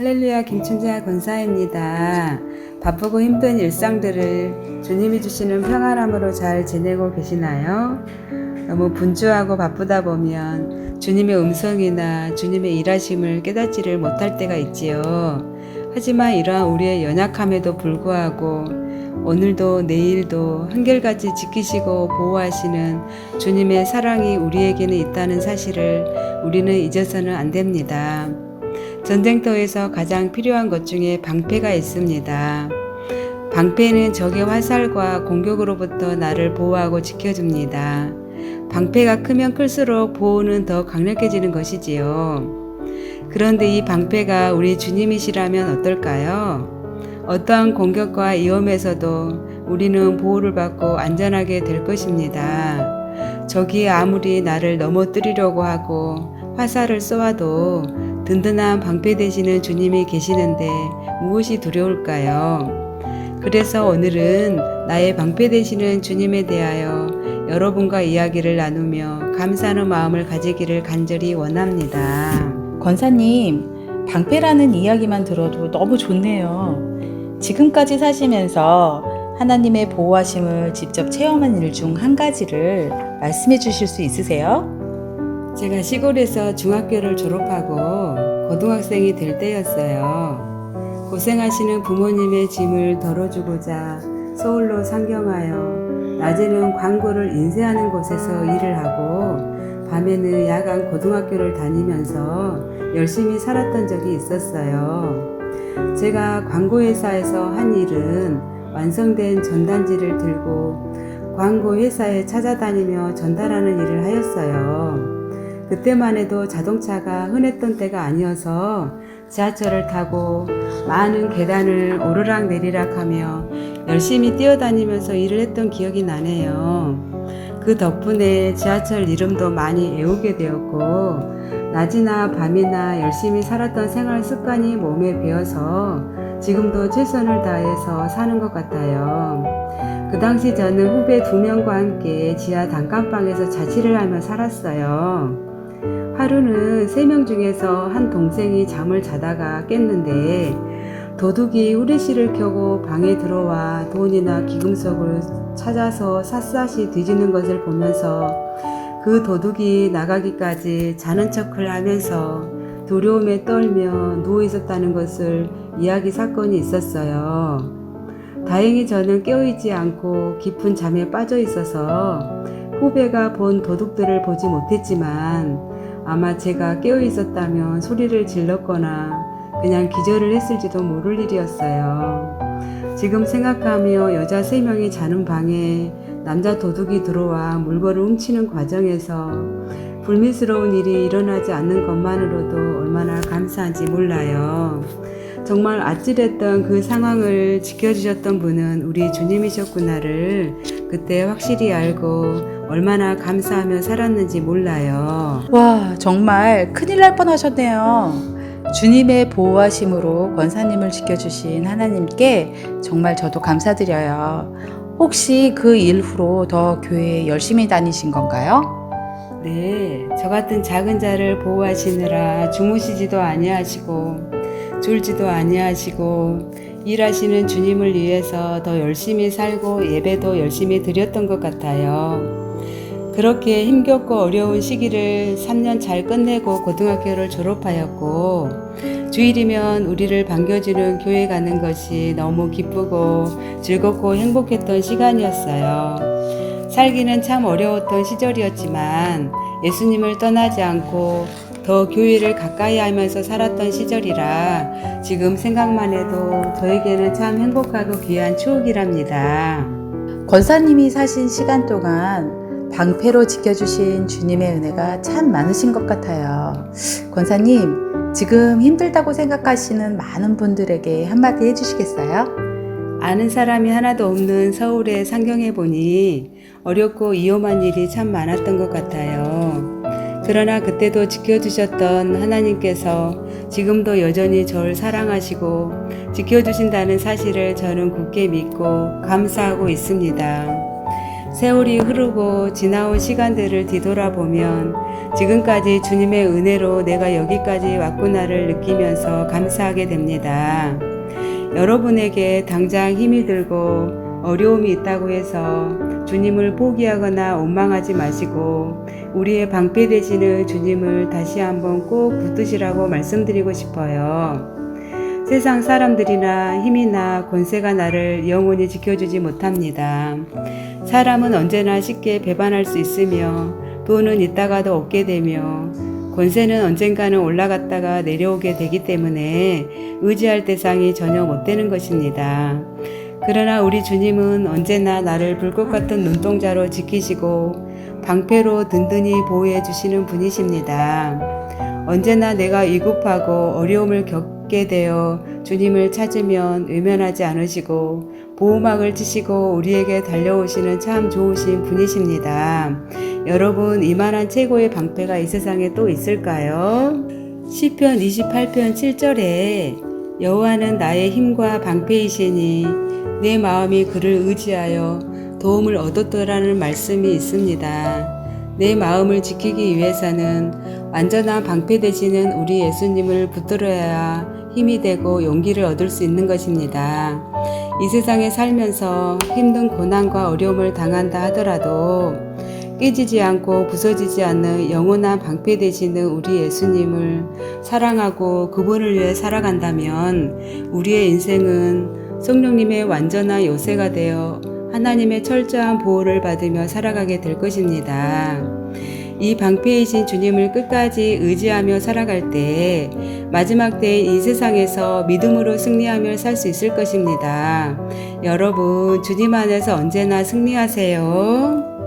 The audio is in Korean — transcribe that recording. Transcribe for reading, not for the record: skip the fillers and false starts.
할렐루야, 김춘자 권사입니다. 바쁘고 힘든 일상들을 주님이 주시는 평안함으로 잘 지내고 계시나요? 너무 분주하고 바쁘다 보면 주님의 음성이나 주님의 일하심을 깨닫지를 못할 때가 있지요. 하지만 이러한 우리의 연약함에도 불구하고 오늘도 내일도 한결같이 지키시고 보호하시는 주님의 사랑이 우리에게는 있다는 사실을 우리는 잊어서는 안 됩니다. 전쟁터에서 가장 필요한 것 중에 방패가 있습니다. 방패는 적의 화살과 공격으로부터 나를 보호하고 지켜줍니다. 방패가 크면 클수록 보호는 더 강력해지는 것이지요. 그런데 이 방패가 우리 주님이시라면 어떨까요? 어떠한 공격과 위험에서도 우리는 보호를 받고 안전하게 될 것입니다. 적이 아무리 나를 넘어뜨리려고 하고 화살을 쏘아도 든든한 방패 되시는 주님이 계시는데 무엇이 두려울까요? 그래서 오늘은 나의 방패 되시는 주님에 대하여 여러분과 이야기를 나누며 감사하는 마음을 가지기를 간절히 원합니다. 권사님, 방패라는 이야기만 들어도 너무 좋네요. 지금까지 사시면서 하나님의 보호하심을 직접 체험한 일 중 한 가지를 말씀해 주실 수 있으세요? 제가 시골에서 중학교를 졸업하고 고등학생이 될 때였어요. 고생하시는 부모님의 짐을 덜어주고자 서울로 상경하여 낮에는 광고를 인쇄하는 곳에서 일을 하고 밤에는 야간 고등학교를 다니면서 열심히 살았던 적이 있었어요. 제가 광고회사에서 한 일은 완성된 전단지를 들고 광고회사에 찾아다니며 전달하는 일을 하였어요. 그때만 해도 자동차가 흔했던 때가 아니어서 지하철을 타고 많은 계단을 오르락내리락 하며 열심히 뛰어다니면서 일을 했던 기억이 나네요. 그 덕분에 지하철 이름도 많이 외우게 되었고 낮이나 밤이나 열심히 살았던 생활 습관이 몸에 배어서 지금도 최선을 다해서 사는 것 같아요. 그 당시 저는 후배 2명과 함께 지하 단칸방에서 자취를 하며 살았어요. 하루는 3명 중에서 한 동생이 잠을 자다가 깼는데 도둑이 후레쉬를 켜고 방에 들어와 돈이나 기금속을 찾아서 샅샅이 뒤지는 것을 보면서 그 도둑이 나가기까지 자는 척을 하면서 두려움에 떨며 누워 있었다는 것을 이야기 사건이 있었어요. 다행히 저는 깨어있지 않고 깊은 잠에 빠져 있어서 후배가 본 도둑들을 보지 못했지만 아마 제가 깨어 있었다면 소리를 질렀거나 그냥 기절을 했을지도 모를 일이었어요. 지금 생각하며 여자 3명이 자는 방에 남자 도둑이 들어와 물건을 훔치는 과정에서 불미스러운 일이 일어나지 않는 것만으로도 얼마나 감사한지 몰라요. 정말 아찔했던 그 상황을 지켜주셨던 분은 우리 주님이셨구나를 그때 확실히 알고 얼마나 감사하며 살았는지 몰라요. 와, 정말 큰일 날 뻔하셨네요. 주님의 보호하심으로 권사님을 지켜주신 하나님께 정말 저도 감사드려요. 혹시 그 이후로 더 교회에 열심히 다니신 건가요? 네, 저 같은 작은 자를 보호하시느라 주무시지도 아니하시고 졸지도 아니하시고 일하시는 주님을 위해서 더 열심히 살고 예배도 열심히 드렸던 것 같아요. 그렇게 힘겹고 어려운 시기를 3년 잘 끝내고 고등학교를 졸업하였고 주일이면 우리를 반겨주는 교회 가는 것이 너무 기쁘고 즐겁고 행복했던 시간이었어요. 살기는 참 어려웠던 시절이었지만 예수님을 떠나지 않고 더 교회를 가까이 하면서 살았던 시절이라 지금 생각만 해도 저에게는 참 행복하고 귀한 추억이랍니다. 권사님이 사신 시간 동안 방패로 지켜주신 주님의 은혜가 참 많으신 것 같아요. 권사님, 지금 힘들다고 생각하시는 많은 분들에게 한마디 해주시겠어요? 아는 사람이 하나도 없는 서울에 상경해 보니 어렵고 위험한 일이 참 많았던 것 같아요. 그러나 그때도 지켜주셨던 하나님께서 지금도 여전히 저를 사랑하시고 지켜주신다는 사실을 저는 굳게 믿고 감사하고 있습니다. 세월이 흐르고 지나온 시간들을 뒤돌아보면 지금까지 주님의 은혜로 내가 여기까지 왔구나를 느끼면서 감사하게 됩니다. 여러분에게 당장 힘이 들고 어려움이 있다고 해서 주님을 포기하거나 원망하지 마시고 우리의 방패 되시는 주님을 다시 한번 꼭 붙드시라고 말씀드리고 싶어요. 세상 사람들이나 힘이나 권세가 나를 영원히 지켜주지 못합니다. 사람은 언제나 쉽게 배반할 수 있으며 돈은 있다가도 없게 되며 권세는 언젠가는 올라갔다가 내려오게 되기 때문에 의지할 대상이 전혀 못 되는 것입니다. 그러나 우리 주님은 언제나 나를 불꽃 같은 눈동자로 지키시고 방패로 든든히 보호해 주시는 분이십니다. 언제나 내가 위급하고 어려움을 겪게 되어 주님을 찾으면 외면하지 않으시고 보호막을 치시고 우리에게 달려오시는 참 좋으신 분이십니다. 여러분, 이만한 최고의 방패가 이 세상에 또 있을까요? 시편 28편 7절에 여호와는 나의 힘과 방패이시니 내 마음이 그를 의지하여 도움을 얻었더라는 말씀이 있습니다. 내 마음을 지키기 위해서는 완전한 방패 되시는 우리 예수님을 붙들어야 힘이 되고 용기를 얻을 수 있는 것입니다. 이 세상에 살면서 힘든 고난과 어려움을 당한다 하더라도 깨지지 않고 부서지지 않는 영원한 방패 되시는 우리 예수님을 사랑하고 그분을 위해 살아간다면 우리의 인생은 성령님의 완전한 요새가 되어 하나님의 철저한 보호를 받으며 살아가게 될 것입니다. 이 방패이신 주님을 끝까지 의지하며 살아갈 때 마지막 때인 이 세상에서 믿음으로 승리하며 살 수 있을 것입니다. 여러분, 주님 안에서 언제나 승리하세요.